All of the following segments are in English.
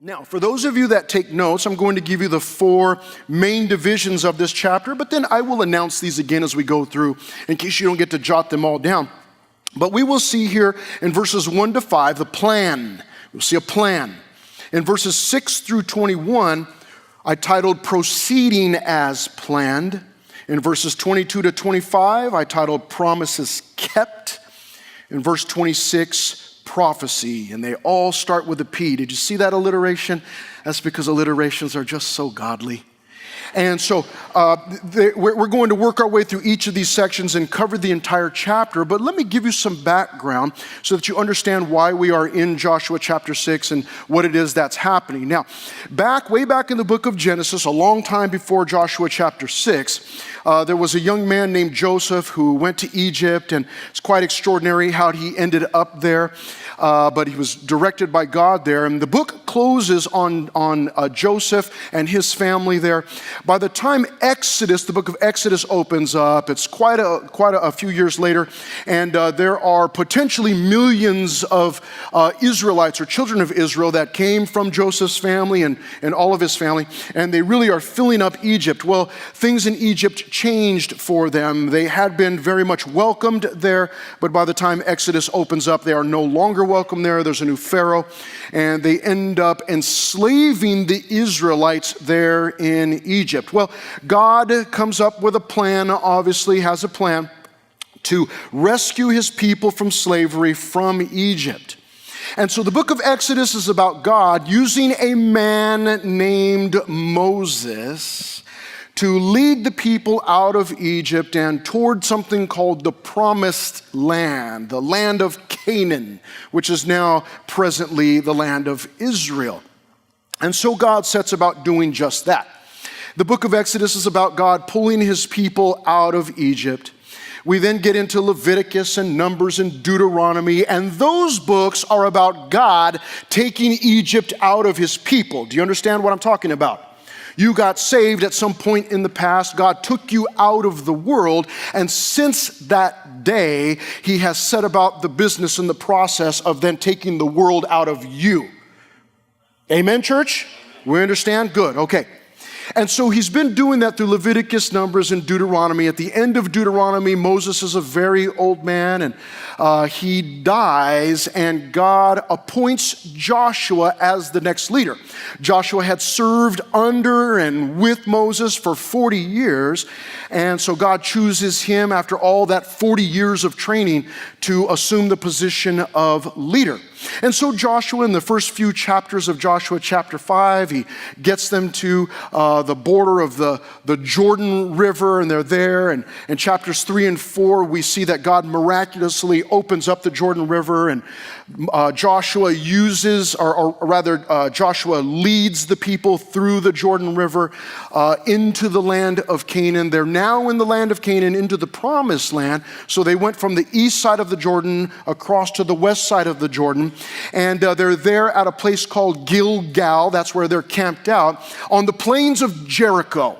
Now, for those of you that take notes, I'm going to give you the 4 main divisions of this chapter, but then I will announce these again as we go through in case you don't get to jot them all down. But we will see here in verses 1 to 5 the plan. We'll see a plan. In verses 6 through 21, I titled Proceeding as Planned. In verses 22 to 25, I titled Promises Kept. In verse 26, Prophecy, and they all start with a P. Did you see that alliteration? That's because alliterations are just so godly. And so we're going to work our way through each of these sections and cover the entire chapter, but let me give you some background so that you understand why we are in Joshua chapter 6 and what it is that's happening. Now, way back in the book of Genesis, a long time before Joshua chapter 6, there was a young man named Joseph who went to Egypt, and it's quite extraordinary how he ended up there, but he was directed by God there. And the book closes on Joseph and his family there. By the time Exodus, the book of Exodus opens up, it's quite a few years later, and there are potentially millions of Israelites or children of Israel that came from Joseph's family and all of his family, and they really are filling up Egypt. Well, things in Egypt changed for them. They had been very much welcomed there, but by the time Exodus opens up, they are no longer welcome there. There's a new Pharaoh, and they end up enslaving the Israelites there in Egypt. Well, God comes up with a plan, obviously has a plan to rescue his people from slavery from Egypt. And so the book of Exodus is about God using a man named Moses to lead the people out of Egypt and toward something called the Promised Land, the land of Canaan, which is now presently the land of Israel. And so God sets about doing just that. The book of Exodus is about God pulling his people out of Egypt. We then get into Leviticus and Numbers and Deuteronomy, and those books are about God taking Egypt out of his people. Do you understand what I'm talking about? You got saved at some point in the past. God took you out of the world, and since that day, he has set about the business and the process of then taking the world out of you. Amen, church? We understand? Good, okay. And so he's been doing that through Leviticus, Numbers, and Deuteronomy. At the end of Deuteronomy, Moses is a very old man, and he dies, and God appoints Joshua as the next leader. Joshua had served under and with Moses for 40 years, and so God chooses him after all that 40 years of training to assume the position of leader. And so Joshua, in the first few chapters of Joshua chapter 5, he gets them to the border of the Jordan River, and they're there. And in chapters 3 and 4, we see that God miraculously opens up the Jordan River, and Joshua Joshua leads the people through the Jordan River into the land of Canaan. They're now in the land of Canaan, into the Promised Land. So they went from the east side of the Jordan across to the west side of the Jordan. And they're there at a place called Gilgal. That's where they're camped out on the plains of Jericho.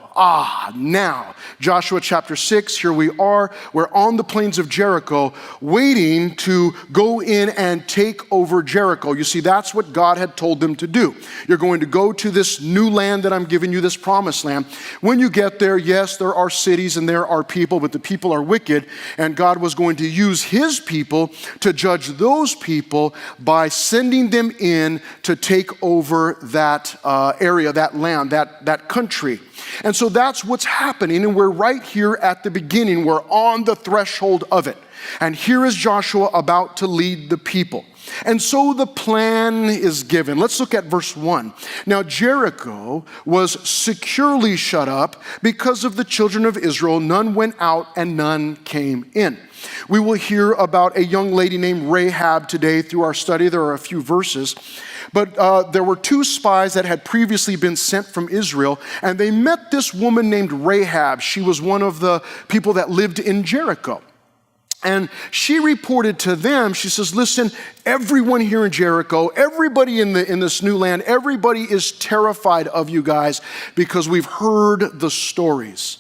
Now, Joshua chapter 6, here we are. We're on the plains of Jericho, waiting to go in and take over Jericho. You see, that's what God had told them to do. You're going to go to this new land that I'm giving you, this Promised Land. When you get there, yes, there are cities and there are people, but the people are wicked, and God was going to use his people to judge those people by sending them in to take over that area, that land, that country. And so that's what's happening, and we're right here at the beginning. We're on the threshold of it. And here is Joshua about to lead the people. And so the plan is given. Let's look at verse 1. Now Jericho was securely shut up because of the children of Israel. None went out and none came in. We will hear about a young lady named Rahab today through our study. There are a few verses. But there were 2 spies that had previously been sent from Israel, and they met this woman named Rahab. She was one of the people that lived in Jericho. And she reported to them, she says, listen, everyone here in Jericho, everybody in this new land, everybody is terrified of you guys because we've heard the stories.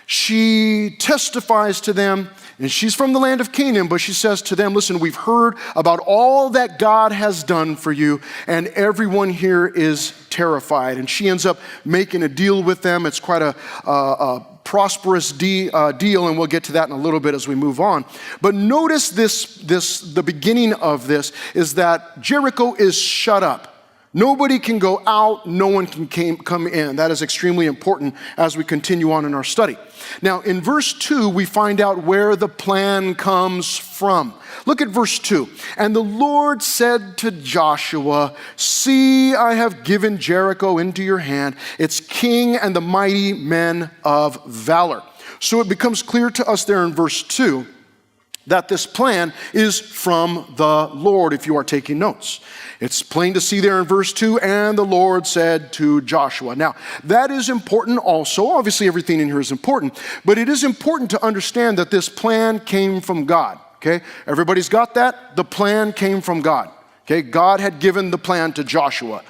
She testifies to them. And she's from the land of Canaan, but she says to them, listen, we've heard about all that God has done for you, and everyone here is terrified. And she ends up making a deal with them. It's quite a prosperous deal, and we'll get to that in a little bit as we move on. But notice the beginning of this is that Jericho is shut up. Nobody can go out, no one can come in. That is extremely important as we continue on in our study. Now, in verse 2, we find out where the plan comes from. Look at verse 2. And the Lord said to Joshua, see, I have given Jericho into your hand, its king and the mighty men of valor. So it becomes clear to us there in verse 2 that this plan is from the Lord, if you are taking notes. It's plain to see there in verse 2, and the Lord said to Joshua. Now, that is important also. Obviously, everything in here is important, but it is important to understand that this plan came from God, okay? Everybody's got that? The plan came from God, okay? God had given the plan to Joshua.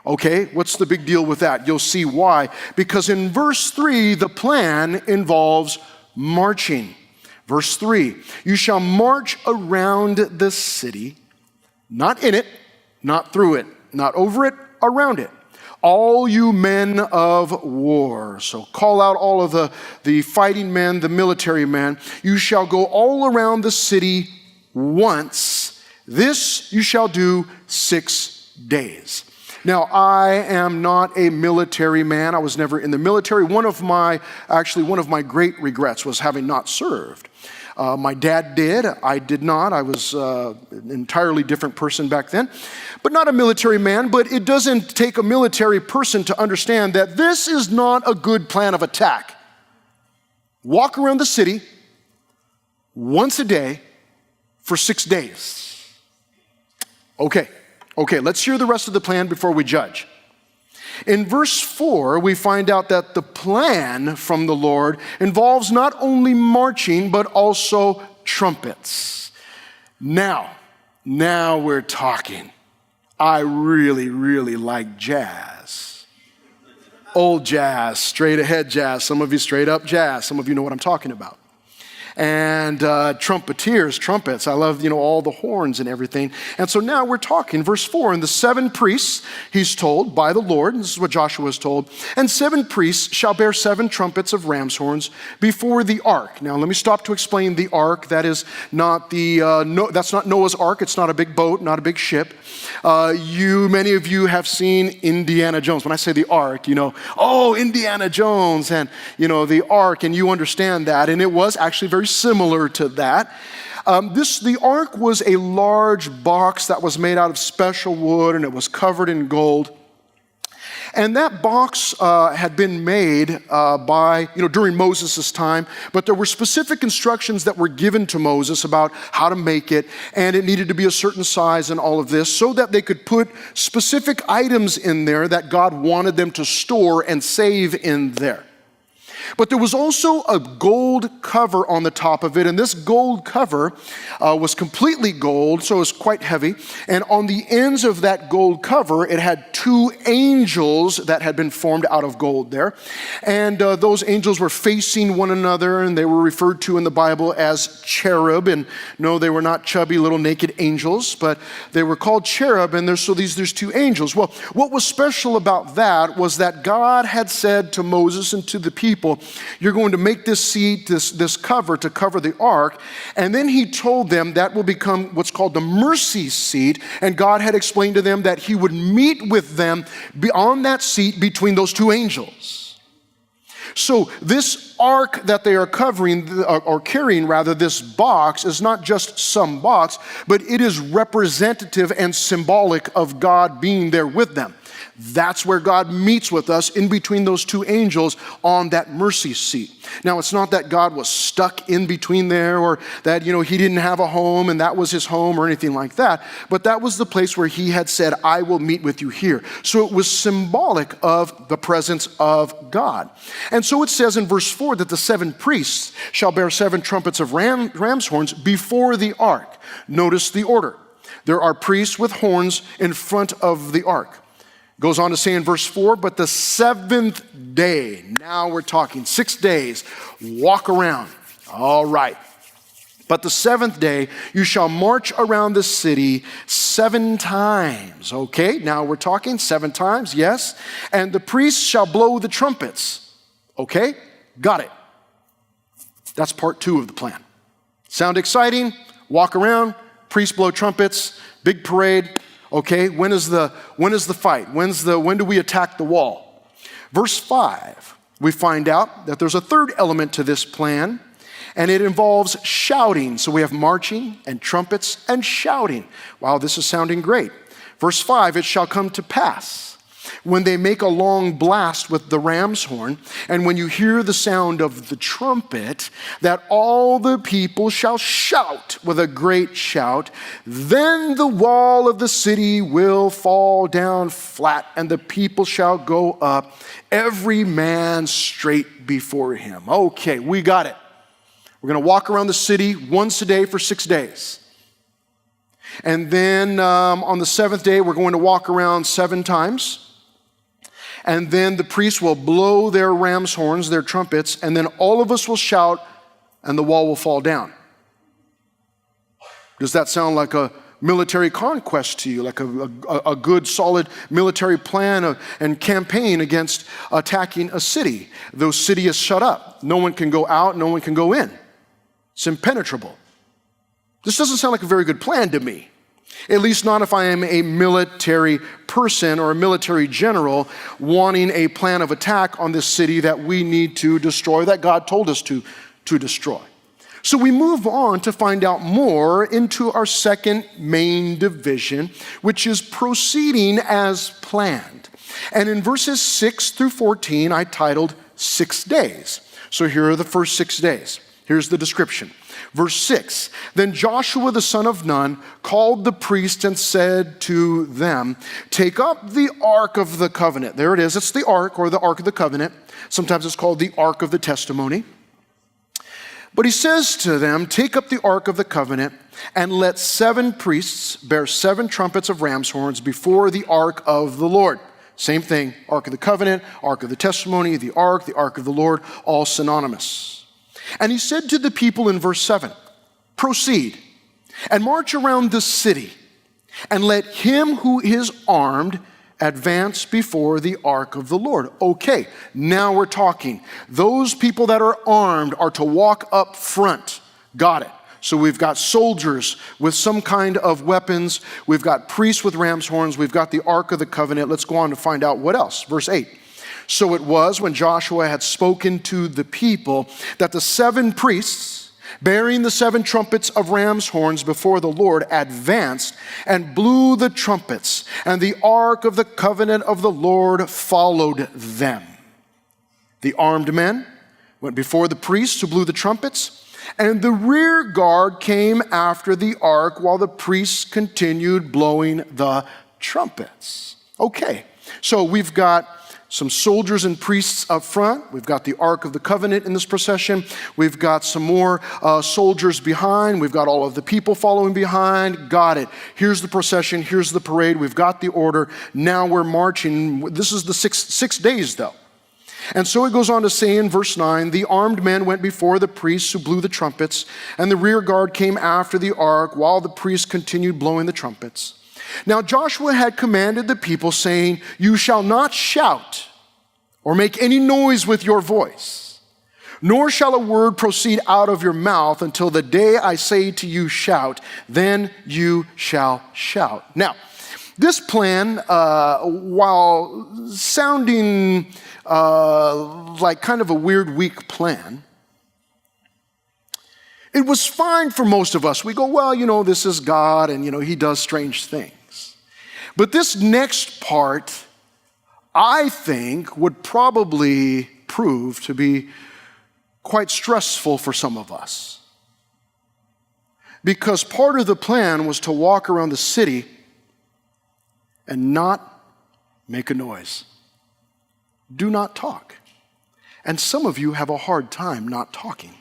Okay, what's the big deal with that? You'll see why. Because in verse 3, the plan involves marching. Verse 3, you shall march around the city, not in it, not through it, not over it, around it. All you men of war. So call out all of the fighting men, the military men. You shall go all around the city once. This you shall do 6 days. Now, I am not a military man. I was never in the military. One of my great regrets was having not served. My dad did. I did not. I was an entirely different person back then, but not a military man. But it doesn't take a military person to understand that this is not a good plan of attack. Walk around the city once a day for 6 days. Okay, let's hear the rest of the plan before we judge. In verse 4, we find out that the plan from the Lord involves not only marching, but also trumpets. Now we're talking. I really, really like jazz. Old jazz, straight ahead jazz. Some of you straight up jazz. Some of you know what I'm talking about. And trumpeters, trumpets. I love, all the horns and everything. And so now we're talking, verse 4, and the 7 priests, he's told by the Lord, and this is what Joshua is told, and 7 priests shall bear 7 trumpets of ram's horns before the ark. Now let me stop to explain the ark. That is not that's not Noah's ark. It's not a big boat, not a big ship. Many of you have seen Indiana Jones. When I say the ark, oh, Indiana Jones, and the ark, and you understand that. And it was actually very similar to that. The ark was a large box that was made out of special wood, and it was covered in gold. And that box had been made during Moses' time, but there were specific instructions that were given to Moses about how to make it, and it needed to be a certain size and all of this, so that they could put specific items in there that God wanted them to store and save in there. But there was also a gold cover on the top of it, and this gold cover was completely gold, so it was quite heavy. And on the ends of that gold cover, it had 2 angels that had been formed out of gold there. And those angels were facing one another, and they were referred to in the Bible as cherub. And no, they were not chubby little naked angels, but they were called cherub, and there's 2 angels. Well, what was special about that was that God had said to Moses and to the people, you're going to make this seat, this cover to cover the ark. And then he told them that will become what's called the mercy seat. And God had explained to them that he would meet with them on that seat between those 2 angels. So this ark that they are covering, or carrying rather, this box is not just some box, but it is representative and symbolic of God being there with them. That's where God meets with us, in between those 2 angels on that mercy seat. Now, it's not that God was stuck in between there, or that, he didn't have a home and that was his home or anything like that. But that was the place where he had said, I will meet with you here. So it was symbolic of the presence of God. And so it says in verse 4 that the 7 priests shall bear 7 trumpets of ram's horns before the ark. Notice the order. There are priests with horns in front of the ark. Goes on to say in verse 4, but the 7th day, now we're talking 6 days, walk around. All right. But the seventh day you shall march around the city 7 times. Okay, now we're talking 7 times, yes. And the priests shall blow the trumpets. Okay, got it. That's part 2 of the plan. Sound exciting? Walk around, priests blow trumpets, big parade. Okay, when is the fight? When do we attack the wall? Verse 5, we find out that there's a third element to this plan, and it involves shouting. So we have marching and trumpets and shouting. Wow, this is sounding great. Verse 5, it shall come to pass when they make a long blast with the ram's horn, and when you hear the sound of the trumpet, that all the people shall shout with a great shout. Then the wall of the city will fall down flat, and the people shall go up, every man straight before him. Okay, we got it. We're going to walk around the city once a day for 6 days. And then on the 7th day, we're going to walk around 7 times. And then the priests will blow their ram's horns, their trumpets, and then all of us will shout, and the wall will fall down. Does that sound like a military conquest to you, like a good, solid military plan and campaign against attacking a city? The city is shut up. No one can go out, no one can go in. It's impenetrable. This doesn't sound like a very good plan to me. At least not if I am a military person or a military general wanting a plan of attack on this city that we need to destroy, that God told us to destroy. So we move on to find out more into our second main division, which is proceeding as planned. And in verses 6 through 14, I titled 6 days. So here are the first 6 days. Here's the description. Verse 6, then Joshua the son of Nun called the priests and said to them, take up the ark of the covenant. There it is. It's the ark, or the ark of the covenant. Sometimes it's called the ark of the testimony. But he says to them, take up the ark of the covenant and let 7 priests bear 7 trumpets of ram's horns before the ark of the Lord. Same thing, ark of the covenant, ark of the testimony, the ark of the Lord, all synonymous. And he said to the people in verse 7, proceed and march around the city, and let him who is armed advance before the ark of the Lord. Okay, now we're talking. Those people that are armed are to walk up front. Got it. So we've got soldiers with some kind of weapons. We've got priests with ram's horns. We've got the ark of the covenant. Let's go on to find out what else. Verse 8. So it was when Joshua had spoken to the people that the 7 priests, bearing the 7 trumpets of ram's horns before the Lord, advanced and blew the trumpets, and the ark of the covenant of the Lord followed them. The armed men went before the priests who blew the trumpets, and the rear guard came after the ark while the priests continued blowing the trumpets. Okay, so we've got some soldiers and priests up front. We've got the Ark of the Covenant in this procession. We've got some more soldiers behind. We've got all of the people following behind. Got it. Here's the procession. Here's the parade. We've got the order. Now we're marching. This is the six days, though. And so it goes on to say in verse 9, the armed men went before the priests who blew the trumpets, and the rear guard came after the ark while the priests continued blowing the trumpets. Now Joshua had commanded the people, saying, you shall not shout or make any noise with your voice, nor shall a word proceed out of your mouth until the day I say to you, shout, then you shall shout. Now, this plan, while sounding like kind of a weird, weak plan, it was fine for most of us. We go, well, this is God, and, he does strange things. But this next part, I think, would probably prove to be quite stressful for some of us. Because part of the plan was to walk around the city and not make a noise. Do not talk. And some of you have a hard time not talking.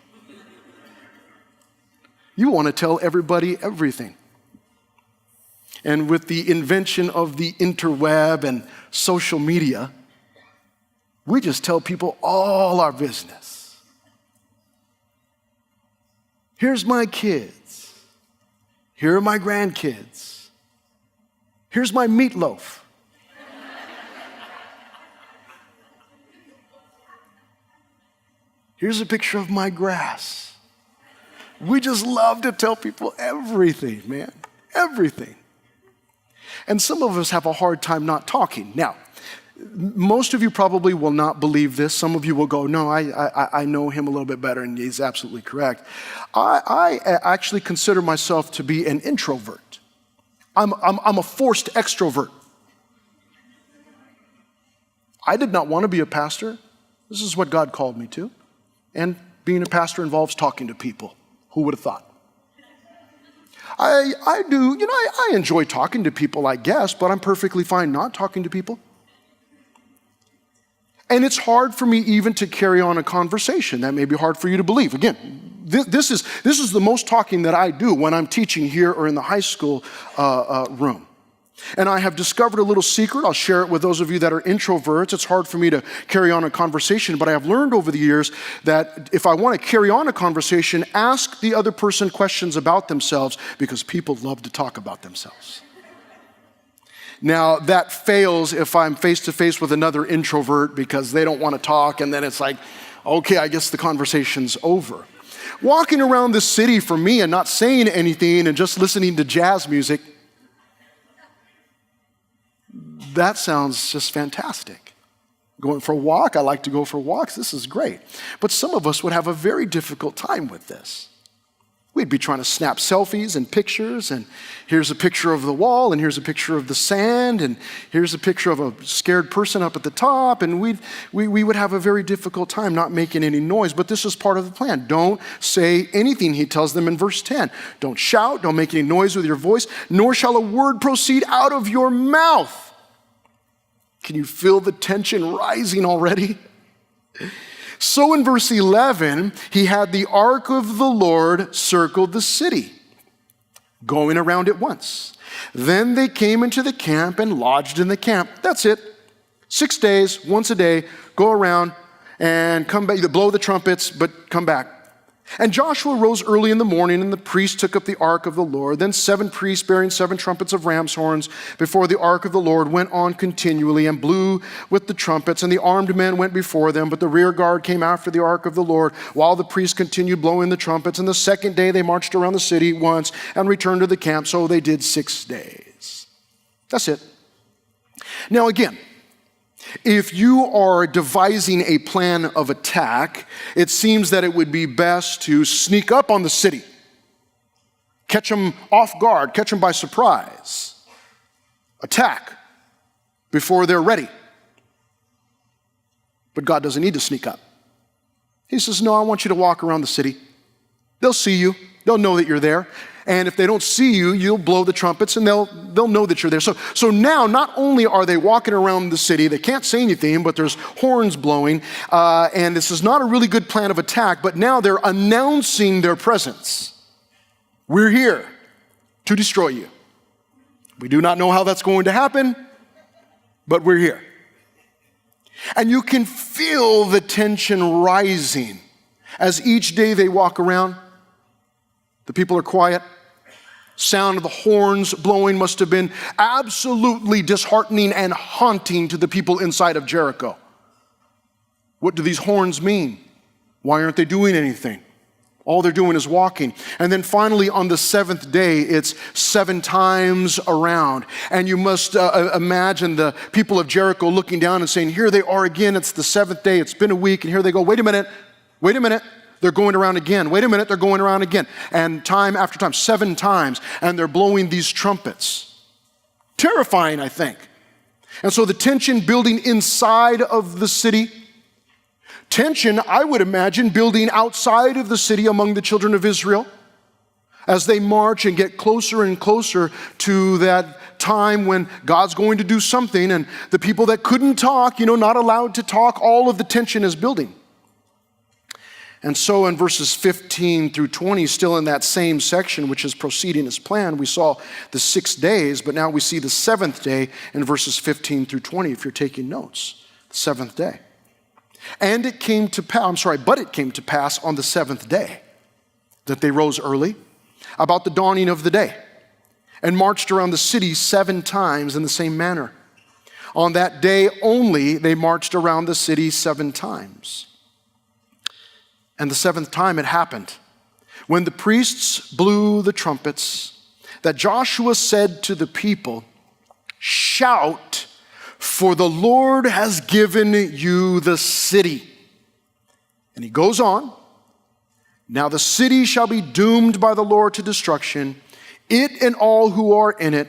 You want to tell everybody everything. And with the invention of the interweb and social media, we just tell people all our business. Here's my kids. Here are my grandkids. Here's my meatloaf. Here's a picture of my grass. We just love to tell people everything, man, everything. And some of us have a hard time not talking. Now, most of you probably will not believe this. Some of you will go, no, I know him a little bit better, and he's absolutely correct. I actually consider myself to be an introvert. I'm a forced extrovert. I did not want to be a pastor. This is what God called me to. And being a pastor involves talking to people. Who would have thought? I do, I enjoy talking to people, I guess, but I'm perfectly fine not talking to people. And it's hard for me even to carry on a conversation. That may be hard for you to believe. Again, this is the most talking that I do when I'm teaching here or in the high school room. And I have discovered a little secret. I'll share it with those of you that are introverts. It's hard for me to carry on a conversation, but I have learned over the years that if I want to carry on a conversation, ask the other person questions about themselves, because people love to talk about themselves. Now, that fails if I'm face to face with another introvert because they don't want to talk, and then it's like, okay, I guess the conversation's over. Walking around the city for me and not saying anything and just listening to jazz music, that sounds just fantastic. Going for a walk, I like to go for walks. This is great. But some of us would have a very difficult time with this. We'd be trying to snap selfies and pictures, and here's a picture of the wall, and here's a picture of the sand, and here's a picture of a scared person up at the top, and we would have a very difficult time not making any noise. But this is part of the plan. Don't say anything, he tells them in verse 10. Don't shout, don't make any noise with your voice, nor shall a word proceed out of your mouth. Can you feel the tension rising already? So in verse 11, he had the ark of the Lord circle the city, going around it once. Then they came into the camp and lodged in the camp. That's it. 6 days, once a day, go around and come back. You blow the trumpets, but come back. And Joshua rose early in the morning, and the priests took up the ark of the Lord. Then 7 priests bearing 7 trumpets of ram's horns before the ark of the Lord went on continually and blew with the trumpets, and the armed men went before them, but the rear guard came after the ark of the Lord while the priests continued blowing the trumpets. And the second day they marched around the city once and returned to the camp. So they did 6 days. That's it. Now again, if you are devising a plan of attack, it seems that it would be best to sneak up on the city, catch them off guard, catch them by surprise, attack before they're ready. But God doesn't need to sneak up. He says, no, I want you to walk around the city. They'll see you. They'll know that you're there. And if they don't see you, you'll blow the trumpets and they'll know that you're there. So now not only are they walking around the city, they can't say anything, but there's horns blowing. And this is not a really good plan of attack, but now they're announcing their presence. We're here to destroy you. We do not know how that's going to happen, but we're here. And you can feel the tension rising as each day they walk around. The people are quiet. Sound of the horns blowing must have been absolutely disheartening and haunting to the people inside of Jericho. What do these horns mean? Why aren't they doing anything? All they're doing is walking. And then finally on the 7th day, it's 7 times around. And you must imagine the people of Jericho looking down and saying, here they are again, it's the 7th day, it's been a week, and here they go, wait a minute. They're going around again. Wait a minute, they're going around again. And time after time, 7 times, and they're blowing these trumpets. Terrifying, I think. And so the tension building inside of the city. Tension, I would imagine, building outside of the city among the children of Israel as they march and get closer and closer to that time when God's going to do something, and the people that couldn't talk, not allowed to talk, all of the tension is building. And so in verses 15 through 20, still in that same section, which is proceeding as planned, we saw the 6 days, but now we see the 7th day in verses 15 through 20, if you're taking notes, the 7th day. But it came to pass on the 7th day. that they rose early, about the dawning of the day, and marched around the city 7 times in the same manner. On that day only, they marched around the city 7 times. And the 7th time it happened, when the priests blew the trumpets, that Joshua said to the people, "Shout, for the Lord has given you the city." And he goes on, "Now the city shall be doomed by the Lord to destruction, it and all who are in it.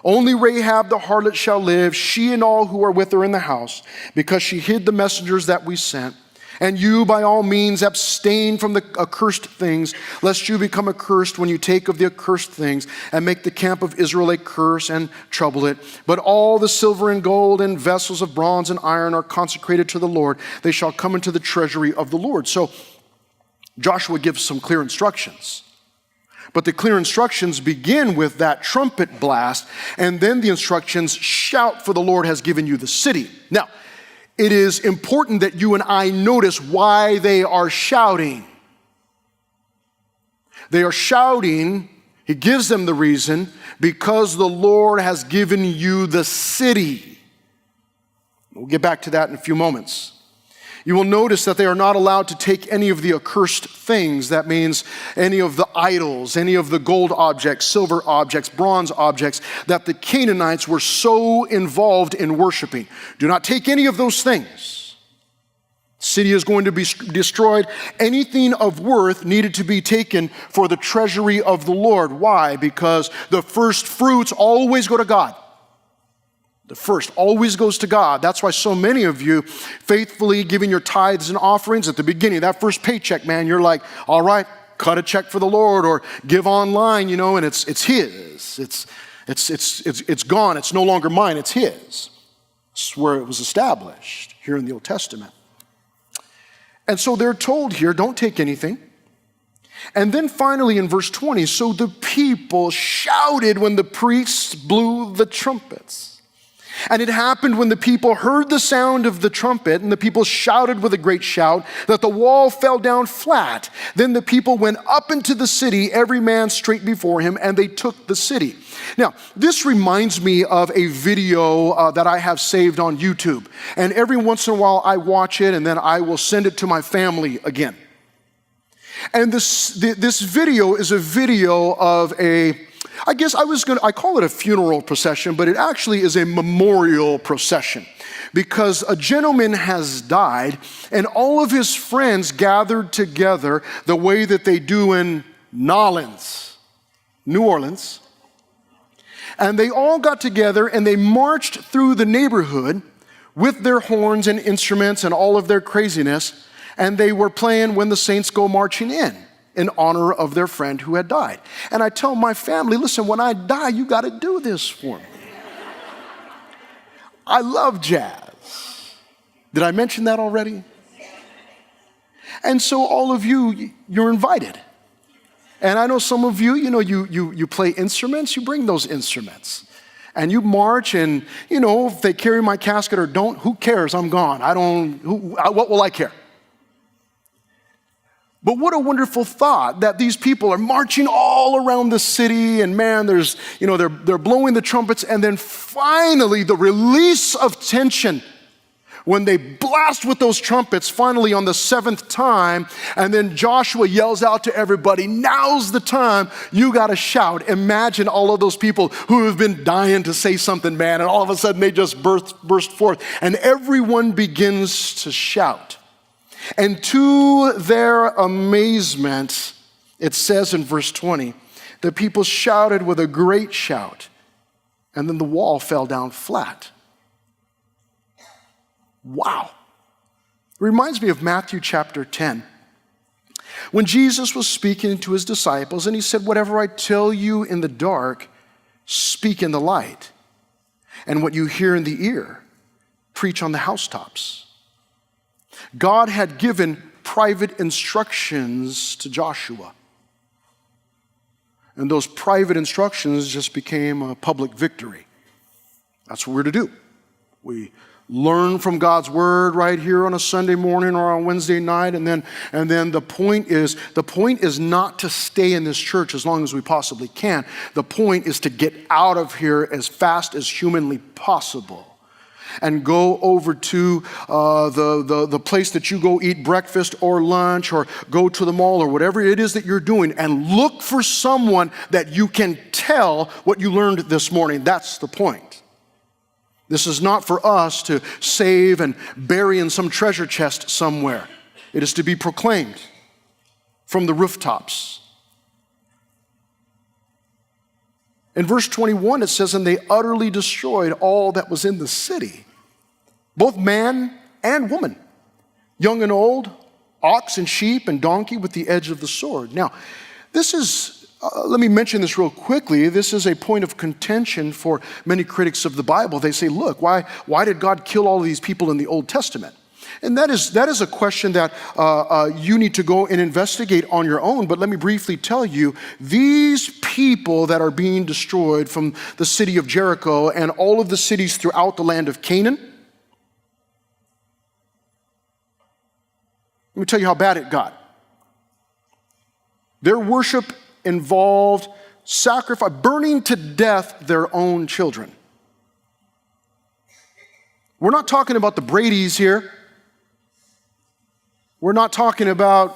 Only Rahab the harlot shall live, she and all who are with her in the house, because she hid the messengers that we sent. And you by all means abstain from the accursed things, lest you become accursed when you take of the accursed things, and make the camp of Israel a curse and trouble it. But all the silver and gold and vessels of bronze and iron are consecrated to the Lord. They shall come into the treasury of the Lord." So Joshua gives some clear instructions. But the clear instructions begin with that trumpet blast, and then the instructions, "Shout, for the Lord has given you the city." Now, it is important that you and I notice why they are shouting. They are shouting, he gives them the reason, because the Lord has given you the city. We'll get back to that in a few moments. You will notice that they are not allowed to take any of the accursed things. That means any of the idols, any of the gold objects, silver objects, bronze objects that the Canaanites were so involved in worshiping. Do not take any of those things. The city is going to be destroyed. Anything of worth needed to be taken for the treasury of the Lord. Why? Because the first fruits always go to God. The first always goes to God. That's why so many of you faithfully giving your tithes and offerings at the beginning, that first paycheck, man, you're like, all right, cut a check for the Lord, or give online, and it's his. It's gone. It's no longer mine. It's his. It's where it was established here in the Old Testament. And so they're told here, don't take anything. And then finally in verse 20, so the people shouted when the priests blew the trumpets. And it happened when the people heard the sound of the trumpet, and the people shouted with a great shout, that the wall fell down flat. Then the people went up into the city, every man straight before him, and they took the city. Now, this reminds me of a video that I have saved on YouTube. And every once in a while I watch it, and then I will send it to my family again. And this video is a video of I call it a funeral procession, but it actually is a memorial procession, because a gentleman has died and all of his friends gathered together the way that they do in Nolens, New Orleans. And they all got together and they marched through the neighborhood with their horns and instruments and all of their craziness, and they were playing "When the Saints Go Marching in honor of their friend who had died. And I tell my family, listen, when I die, you got to do this for me. I love jazz. Did I mention that already? And so all of you, you're invited. And I know some of you, you play instruments, you bring those instruments. And you march, and, if they carry my casket or don't, who cares? I'm gone. What will I care? But what a wonderful thought that these people are marching all around the city, and man, there's, they're blowing the trumpets, and then finally the release of tension when they blast with those trumpets finally on the 7th time, and then Joshua yells out to everybody, "Now's the time, you got to shout." Imagine all of those people who have been dying to say something, man, and all of a sudden they just burst forth, and everyone begins to shout. And to their amazement, it says in verse 20, the people shouted with a great shout, and then the wall fell down flat. Wow. It reminds me of Matthew chapter 10, when Jesus was speaking to his disciples, and he said, "Whatever I tell you in the dark, speak in the light. And what you hear in the ear, preach on the housetops." God had given private instructions to Joshua. And those private instructions just became a public victory. That's what we're to do. We learn from God's word right here on a Sunday morning or on Wednesday night, and then the point is not to stay in this church as long as we possibly can. The point is to get out of here as fast as humanly possible and go over to the place that you go eat breakfast or lunch, or go to the mall or whatever it is that you're doing, and look for someone that you can tell what you learned this morning. That's the point. This is not for us to save and bury in some treasure chest somewhere. It is to be proclaimed from the rooftops. In verse 21, it says, and they utterly destroyed all that was in the city, both man and woman, young and old, ox and sheep and donkey, with the edge of the sword. Now, this is, let me mention this real quickly. This is a point of contention for many critics of the Bible. They say, look, why did God kill all of these people in the Old Testament? And that is a question that you need to go and investigate on your own. But let me briefly tell you, these people that are being destroyed from the city of Jericho and all of the cities throughout the land of Canaan, let me tell you how bad it got. Their worship involved sacrifice, burning to death their own children. We're not talking about the Bradys here. We're not talking about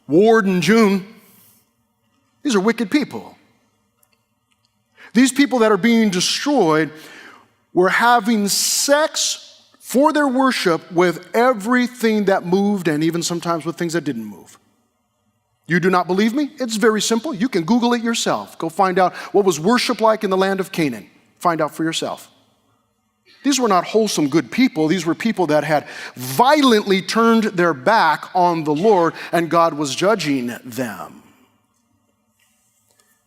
Ward and June. These are wicked people. These people that are being destroyed were having sex for their worship with everything that moved, and even sometimes with things that didn't move. You do not believe me? It's very simple. You can Google it yourself. Go find out what was worship like in the land of Canaan. Find out for yourself. These were not wholesome, good people. These were people that had violently turned their back on the Lord, and God was judging them.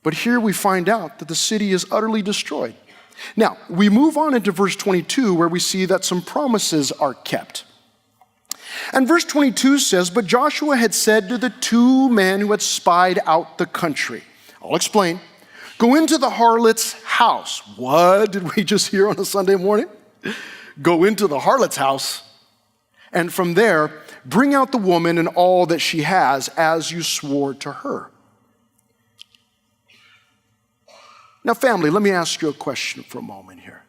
But here we find out that the city is utterly destroyed. Now, we move on into verse 22, where we see that some promises are kept. And verse 22 says, but Joshua had said to the two men who had spied out the country, I'll explain, go into the harlot's house. What did we just hear on a Sunday morning? Go into the harlot's house, and from there, bring out the woman and all that she has, as you swore to her. Now, family, let me ask you a question for a moment here.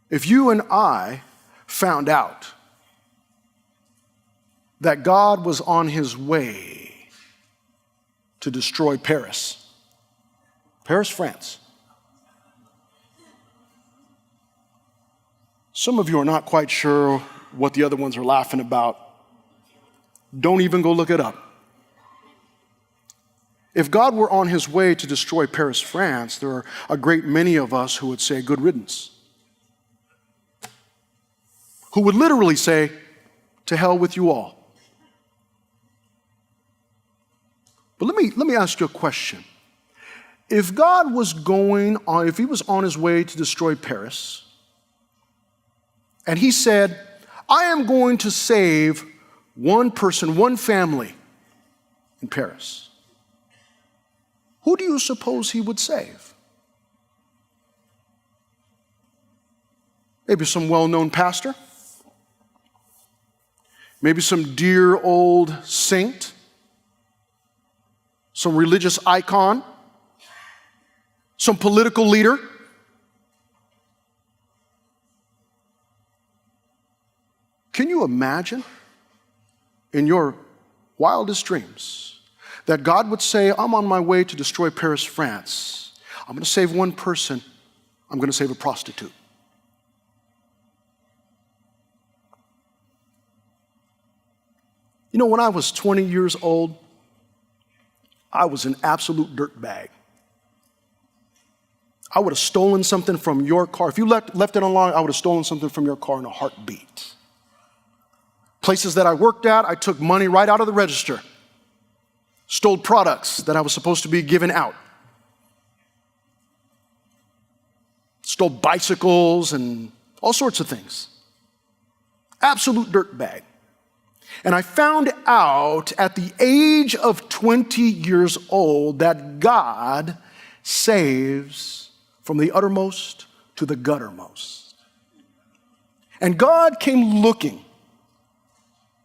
If you and I found out that God was on his way to destroy Paris, France. Some of you are not quite sure what the other ones are laughing about. Don't even go look it up. If God were on his way to destroy Paris, France, there are a great many of us who would say, good riddance. Who would literally say, to hell with you all. But let me ask you a question. If God was if he was on his way to destroy Paris, and he said, I am going to save one person, one family in Paris, who do you suppose he would save? Maybe some well-known pastor? Maybe some dear old saint? Some religious icon? Some political leader? Can you imagine in your wildest dreams that God would say, I'm on my way to destroy Paris, France. I'm going to save one person. I'm going to save a prostitute. You know, when I was 20 years old, I was an absolute dirtbag. I would have stolen something from your car. If you left it unlocked, I would have stolen something from your car in a heartbeat. Places that I worked at, I took money right out of the register. Stole products that I was supposed to be giving out. Stole bicycles and all sorts of things. Absolute dirtbag. And I found out at the age of 20 years old that God saves from the uttermost to the guttermost. And God came looking.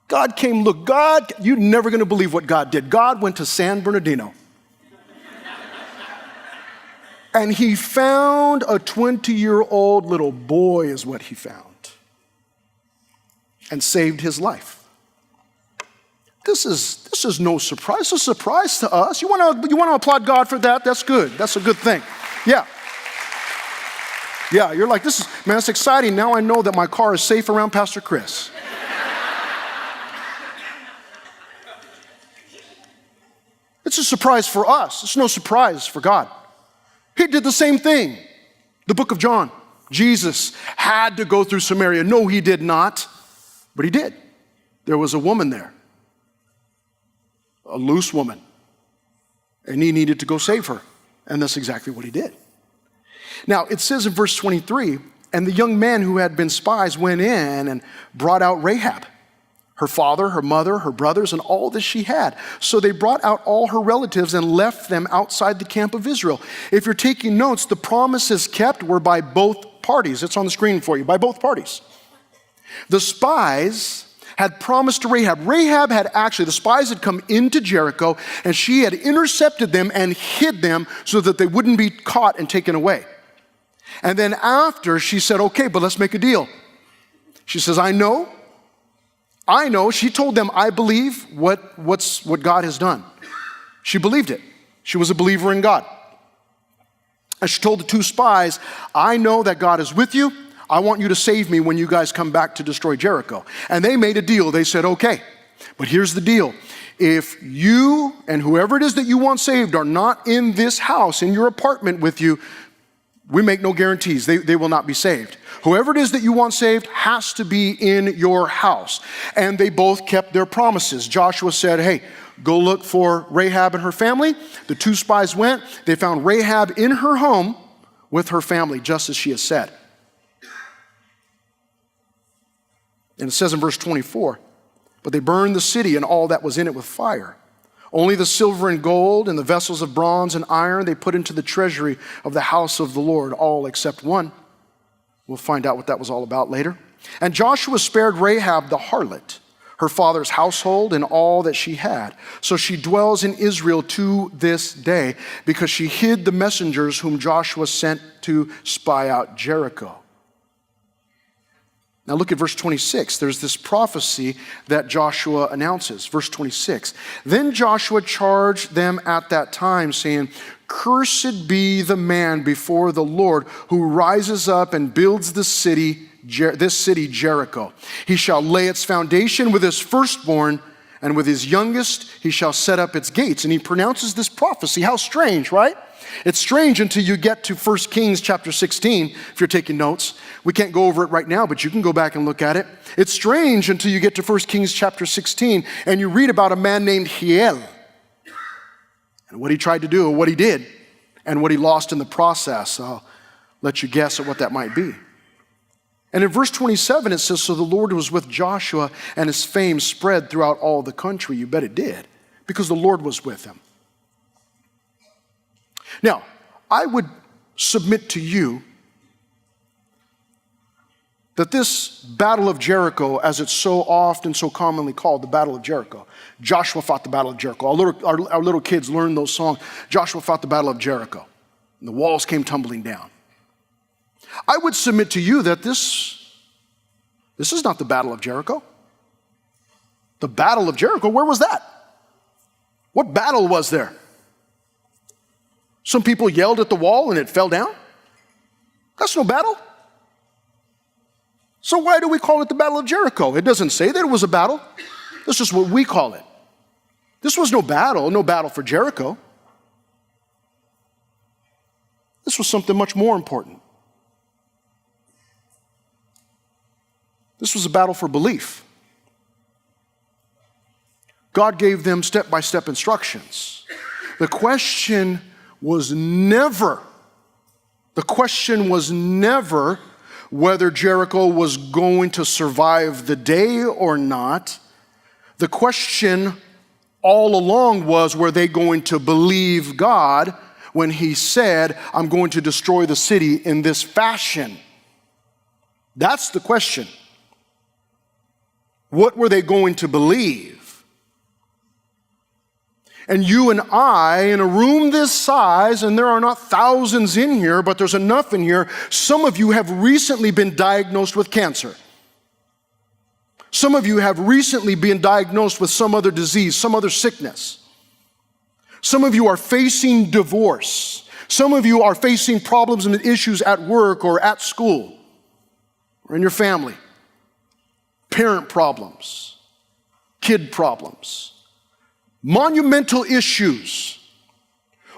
God came look. God, you're never going to believe what God did. God went to San Bernardino. And he found a 20-year-old little boy is what he found. And saved his life. This is no surprise. It's a surprise to us. You want to applaud God for that? That's good. That's a good thing. Yeah. Yeah, you're like, man, it's exciting. Now I know that my car is safe around Pastor Chris. It's a surprise for us. It's no surprise for God. He did the same thing. The book of John. Jesus had to go through Samaria. No, he did not. But he did. There was a woman there. A loose woman. And he needed to go save her. And that's exactly what he did. Now, it says in verse 23, and the young men who had been spies went in and brought out Rahab, her father, her mother, her brothers, and all that she had. So they brought out all her relatives and left them outside the camp of Israel. If you're taking notes, the promises kept were by both parties. It's on the screen for you, by both parties. The spies had promised to Rahab. The spies had come into Jericho, and she had intercepted them and hid them so that they wouldn't be caught and taken away. And then after, she said, okay, but let's make a deal. She says, I know. She told them, I believe what God has done. She believed it. She was a believer in God. And she told the two spies, I know that God is with you. I want you to save me when you guys come back to destroy Jericho. And they made a deal. They said, okay, but here's the deal. If you and whoever it is that you want saved are not in this house, in your apartment with you, we make no guarantees. They will not be saved. Whoever it is that you want saved has to be in your house. And they both kept their promises. Joshua said, hey, go look for Rahab and her family. The two spies went. They found Rahab in her home with her family, just as she has said. And it says in verse 24, but they burned the city and all that was in it with fire. Only the silver and gold and the vessels of bronze and iron they put into the treasury of the house of the Lord, all except one. We'll find out what that was all about later. And Joshua spared Rahab the harlot, her father's household, and all that she had. So she dwells in Israel to this day, because she hid the messengers whom Joshua sent to spy out Jericho. Now look at verse 26. There's this prophecy that Joshua announces. Verse 26. Then Joshua charged them at that time, saying, cursed be the man before the Lord who rises up and builds this city Jericho. He shall lay its foundation with his firstborn, and with his youngest he shall set up its gates. And he pronounces this prophecy. How strange, right? It's strange until you get to 1 Kings chapter 16, if you're taking notes. We can't go over it right now, but you can go back and look at it. It's strange until you get to 1 Kings chapter 16, and you read about a man named Hiel, and what he tried to do, what he did, and what he lost in the process. I'll let you guess at what that might be. And in verse 27, it says, so the Lord was with Joshua, and his fame spread throughout all the country. You bet it did, because the Lord was with him. Now, I would submit to you that this Battle of Jericho, as it's so often, so commonly called, the Battle of Jericho. Joshua fought the Battle of Jericho. Our little kids learned those songs. Joshua fought the Battle of Jericho. And the walls came tumbling down. I would submit to you that this is not the Battle of Jericho. The Battle of Jericho, where was that? What battle was there? Some people yelled at the wall and it fell down? That's no battle. So why do we call it the Battle of Jericho? It doesn't say that it was a battle. That's just what we call it. This was no battle for Jericho. This was something much more important. This was a battle for belief. God gave them step-by-step instructions. The question was never whether Jericho was going to survive the day or not. The question all along was, were they going to believe God when he said, I'm going to destroy the city in this fashion? That's the question. What were they going to believe? And you and I, in a room this size, and there are not thousands in here, but there's enough in here, some of you have recently been diagnosed with cancer. Some of you have recently been diagnosed with some other disease, some other sickness. Some of you are facing divorce. Some of you are facing problems and issues at work or at school or in your family. Parent problems, kid problems, monumental issues,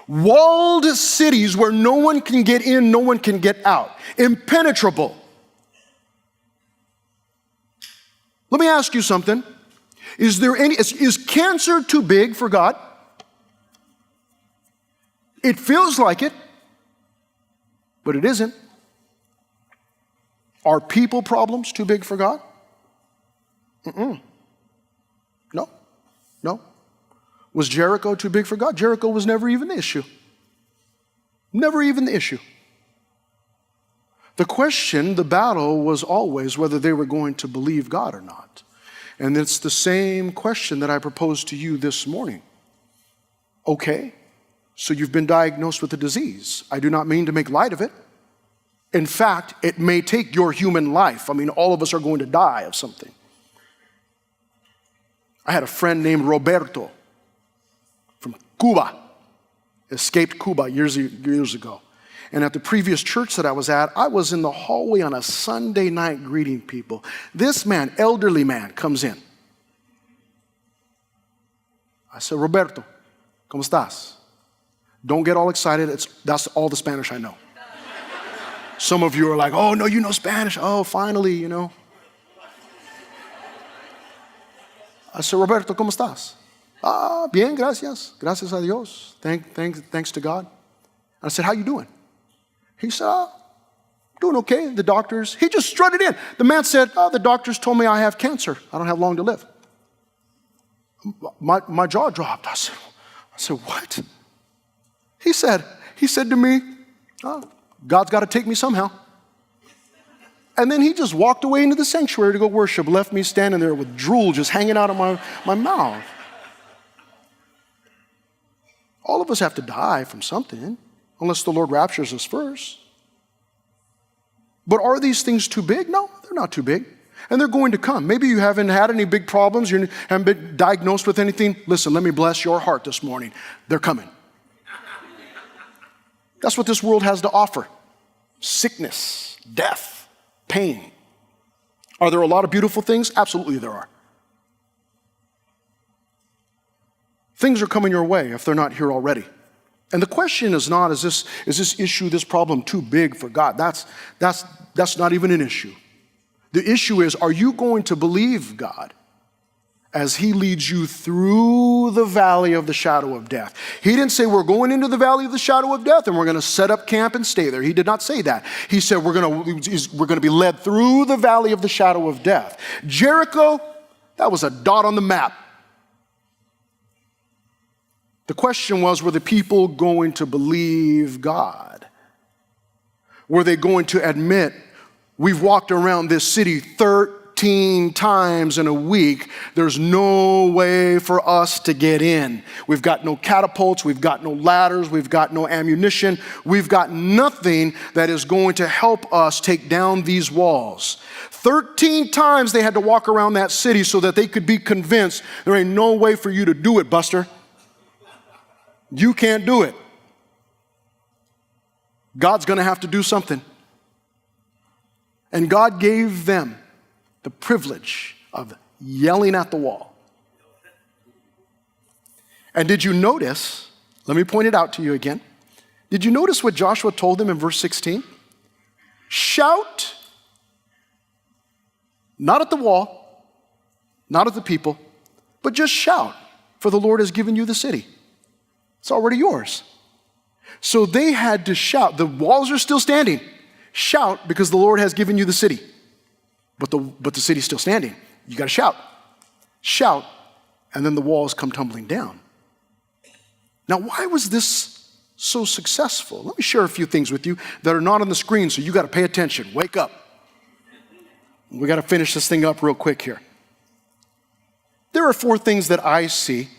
walled cities where no one can get in, no one can get out, impenetrable. Let me ask you something. Is cancer too big for God? It feels like it, but it isn't. Are people problems too big for God? No. Was Jericho too big for God? Jericho was never even the issue. Never even the issue. The question, the battle, was always whether they were going to believe God or not. And it's the same question that I proposed to you this morning. Okay, so you've been diagnosed with a disease. I do not mean to make light of it. In fact, it may take your human life. I mean, all of us are going to die of something. I had a friend named Roberto from Cuba, escaped Cuba years ago. And at the previous church that I was at, I was in the hallway on a Sunday night greeting people. This man, elderly man, comes in. I said, Roberto, ¿cómo estás? Don't get all excited. That's all the Spanish I know. Some of you are like, oh, no, you know Spanish. Oh, finally, you know. I said, Roberto, ¿cómo estás? Bien, gracias. Gracias a Dios. Thanks to God. I said, how you doing? He said, doing okay. The doctors, he just strutted in. The man said, the doctors told me I have cancer. I don't have long to live. My jaw dropped. I said, what? He said to me, God's got to take me somehow. And then he just walked away into the sanctuary to go worship, left me standing there with drool just hanging out of my mouth. All of us have to die from something, unless the Lord raptures us first. But are these things too big? No, they're not too big. And they're going to come. Maybe you haven't had any big problems, you haven't been diagnosed with anything. Listen, let me bless your heart this morning. They're coming. That's what this world has to offer. Sickness, death, pain. Are there a lot of beautiful things? Absolutely there are. Things are coming your way if they're not here already. And the question is not, is this issue, this problem too big for God? That's not even an issue. The issue is, are you going to believe God as he leads you through the valley of the shadow of death? He didn't say we're going into the valley of the shadow of death and we're going to set up camp and stay there. He did not say that. He said we're going to be led through the valley of the shadow of death. Jericho, that was a dot on the map. The question was, were the people going to believe God? Were they going to admit, we've walked around this city 13 times in a week. There's no way for us to get in. We've got no catapults. We've got no ladders. We've got no ammunition. We've got nothing that is going to help us take down these walls. 13 times they had to walk around that city so that they could be convinced there ain't no way for you to do it, Buster. You can't do it. God's going to have to do something. And God gave them the privilege of yelling at the wall. And did you notice, let me point it out to you again. Did you notice what Joshua told them in verse 16? Shout, not at the wall, not at the people, but just shout, for the Lord has given you the city. It's already yours. So they had to shout. The walls are still standing. Shout because the Lord has given you the city. But the city's still standing. You got to shout. Shout, and then the walls come tumbling down. Now, why was this so successful? Let me share a few things with you that are not on the screen, so you got to pay attention. Wake up. We got to finish this thing up real quick here. There are 4 things that I see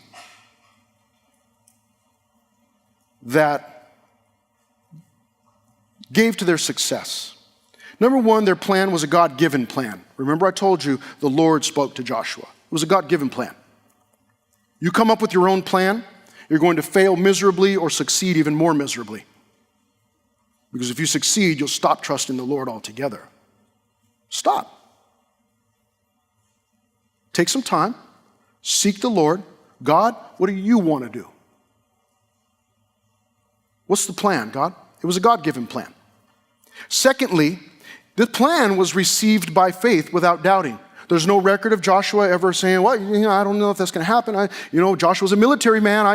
that gave to their success. Number 1, their plan was a God-given plan. Remember I told you the Lord spoke to Joshua. It was a God-given plan. You come up with your own plan, you're going to fail miserably or succeed even more miserably. Because if you succeed, you'll stop trusting the Lord altogether. Stop. Take some time, seek the Lord. God, what do you want to do? What's the plan, God? It was a God-given plan. Secondly, the plan was received by faith without doubting. There's no record of Joshua ever saying, well, I don't know if that's going to happen. Joshua's a military man.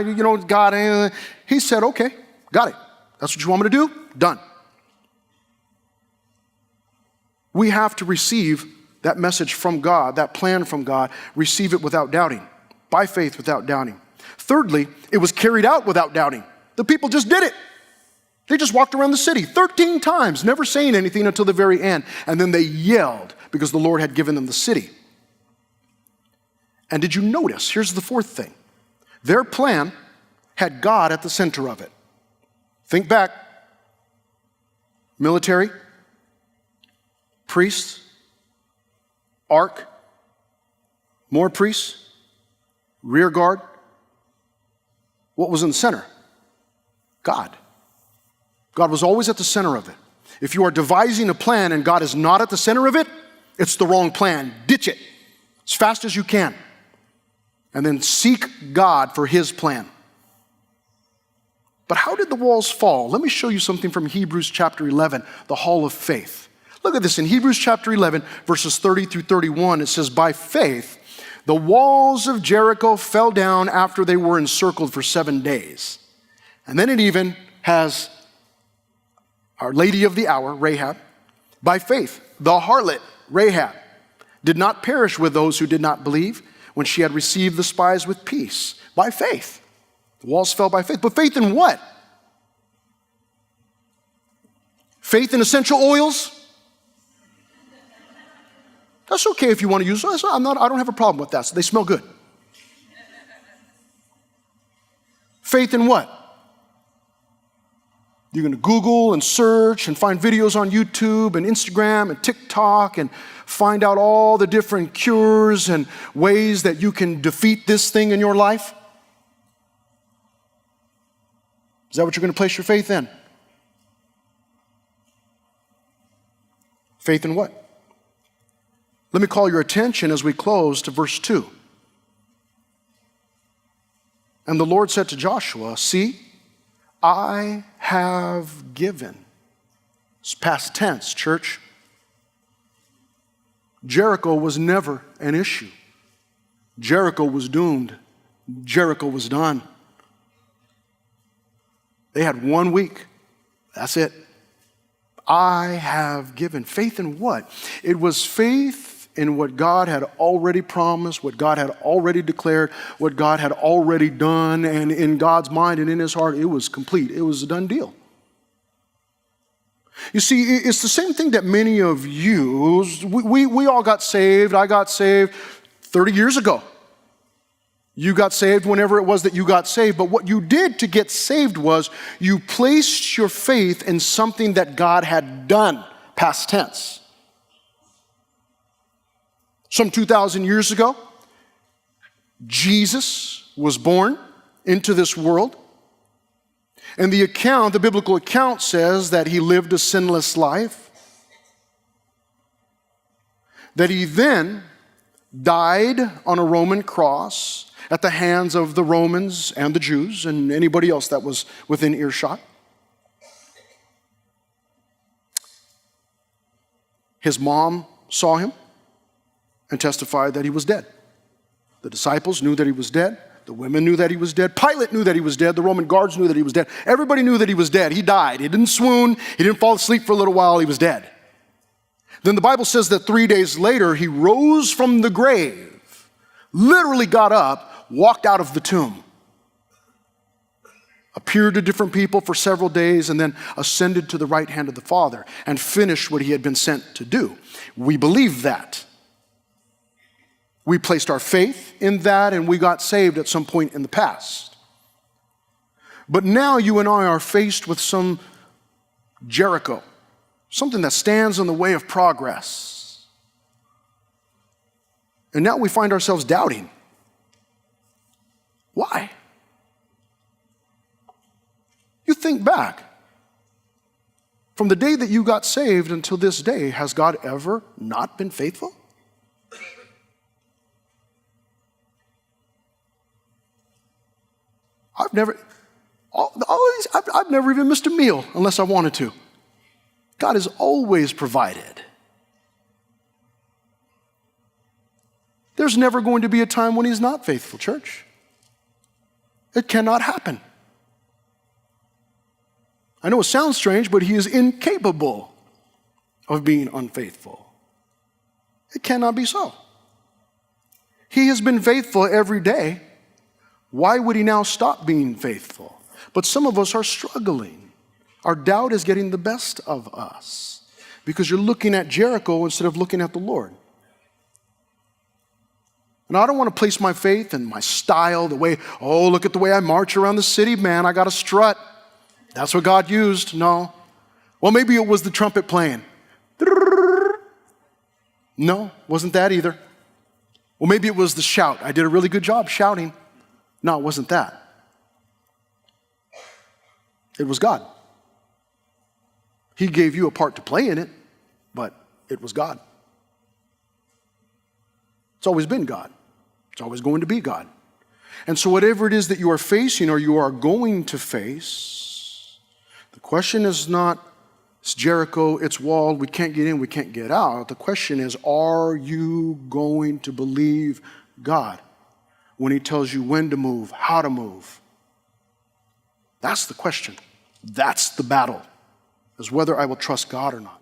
God. He said, okay, got it. That's what you want me to do? Done. We have to receive that message from God, that plan from God, receive it without doubting, by faith without doubting. Thirdly, it was carried out without doubting. The people just did it. They just walked around the city 13 times, never saying anything until the very end. And then they yelled because the Lord had given them the city. And did you notice, here's the 4th thing. Their plan had God at the center of it. Think back. Military, priests, ark, more priests, rear guard. What was in the center? God. God was always at the center of it. If you are devising a plan and God is not at the center of it, it's the wrong plan. Ditch it as fast as you can. And then seek God for his plan. But how did the walls fall? Let me show you something from Hebrews chapter 11, the hall of faith. Look at this in Hebrews chapter 11, verses 30 through 31. It says, by faith, the walls of Jericho fell down after they were encircled for 7 days. And then it even has our lady of the hour, Rahab. By faith, the harlot, Rahab, did not perish with those who did not believe when she had received the spies with peace. By faith. The walls fell by faith. But faith in what? Faith in essential oils? That's okay if you want to use those. I don't have a problem with that. So they smell good. Faith in what? You're going to Google and search and find videos on YouTube and Instagram and TikTok and find out all the different cures and ways that you can defeat this thing in your life? Is that what you're going to place your faith in? Faith in what? Let me call your attention as we close to verse 2. And the Lord said to Joshua, see, I have given. It's past tense, church. Jericho was never an issue. Jericho was doomed. Jericho was done. They had 1 week. That's it. I have given. Faith in what? It was faith in what God had already promised, what God had already declared, what God had already done, and in God's mind and in his heart, it was complete. It was a done deal. You see, it's the same thing that many of you, we all got saved. I got saved 30 years ago. You got saved whenever it was that you got saved, but what you did to get saved was you placed your faith in something that God had done, past tense. Some 2,000 years ago, Jesus was born into this world. And the biblical account says that he lived a sinless life. That he then died on a Roman cross at the hands of the Romans and the Jews and anybody else that was within earshot. His mom saw him and testified that he was dead. The disciples knew that he was dead. The women knew that he was dead. Pilate knew that he was dead. The Roman guards knew that he was dead. Everybody knew that he was dead. He died. He didn't swoon. He didn't fall asleep for a little while. He was dead. Then the Bible says that 3 days later, he rose from the grave, literally got up, walked out of the tomb. appeared to different people for several days, and then ascended to the right hand of the Father and finished what he had been sent to do. We believe that. We placed our faith in that, and we got saved at some point in the past. But now you and I are faced with some Jericho, something that stands in the way of progress. And now we find ourselves doubting. Why? You think back. From the day that you got saved until this day, has God ever not been faithful? I've never even missed a meal unless I wanted to. God has always provided. There's never going to be a time when he's not faithful, church. It cannot happen. I know it sounds strange, but he is incapable of being unfaithful. It cannot be so. He has been faithful every day. Why would he now stop being faithful? But some of us are struggling. Our doubt is getting the best of us because you're looking at Jericho instead of looking at the Lord. And I don't want to place my faith in my style, the way, oh, look at the way I march around the city, man, I got a strut. That's what God used. No. Well, maybe it was the trumpet playing. No, wasn't that either. Well, maybe it was the shout. I did a really good job shouting. No, it wasn't that. It was God. He gave you a part to play in it, but it was God. It's always been God. It's always going to be God. And so whatever it is that you are facing or you are going to face, the question is not, it's Jericho, it's walled, we can't get in, we can't get out. The question is, are you going to believe God when he tells you when to move, how to move? That's the question. That's the battle, is whether I will trust God or not.